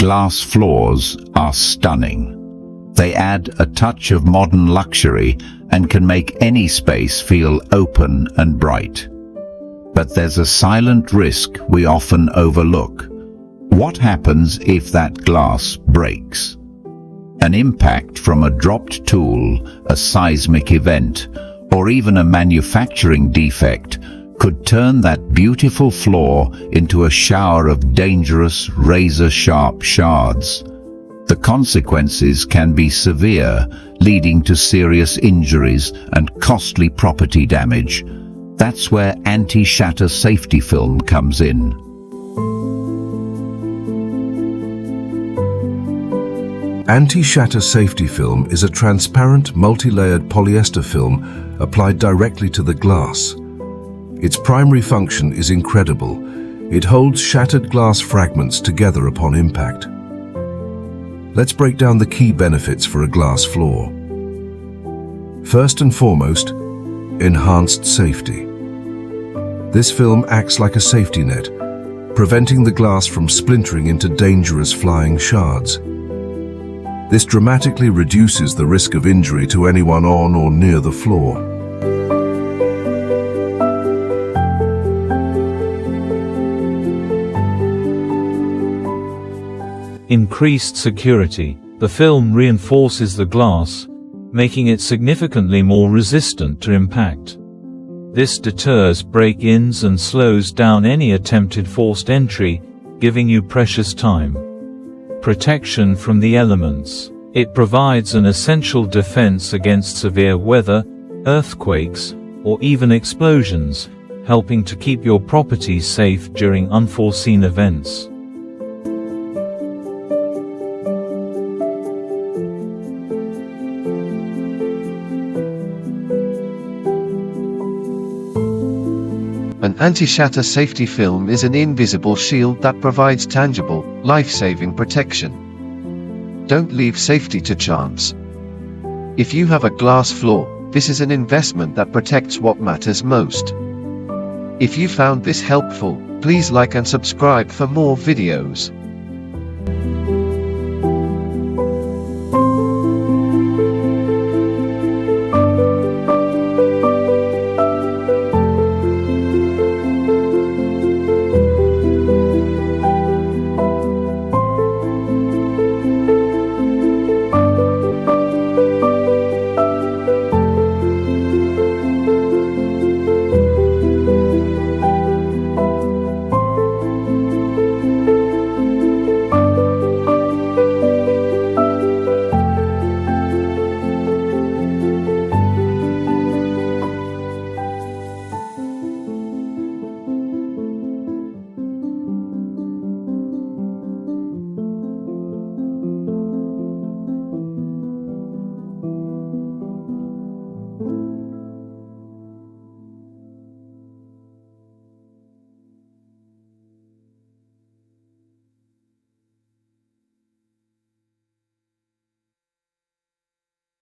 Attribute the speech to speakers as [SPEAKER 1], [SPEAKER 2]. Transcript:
[SPEAKER 1] glass floors are stunning. They add a touch of modern luxury and can make any space feel open and bright. But there's a silent risk we often overlook. What happens if that glass breaks? An impact from a dropped tool, a seismic event, or even a manufacturing defect could turn that beautiful floor into a shower of dangerous, razor-sharp shards. The consequences can be severe, leading to serious injuries and costly property damage. That's where anti-shatter safety film comes in.
[SPEAKER 2] Anti-shatter safety film is a transparent, multi-layered polyester film applied directly to the glass. Its primary function is incredible. It holds shattered glass fragments together upon impact. Let's break down the key benefits for a glass floor. First and foremost, enhanced safety. This film acts like a safety net, preventing the glass from splintering into dangerous flying shards. This dramatically reduces the risk of injury to anyone on or near the floor.
[SPEAKER 3] Increased security. The film reinforces the glass, making it significantly more resistant to impact. This deters break-ins and slows down any attempted forced entry, giving you precious time. Protection from the elements. It provides an essential defense against severe weather, earthquakes, or even explosions, helping to keep your property safe during unforeseen events.
[SPEAKER 4] An anti-shatter safety film is an invisible shield that provides tangible, life-saving protection. Don't leave safety to chance. If you have a glass floor, this is an investment that protects what matters most. If you found this helpful, please like and subscribe for more videos.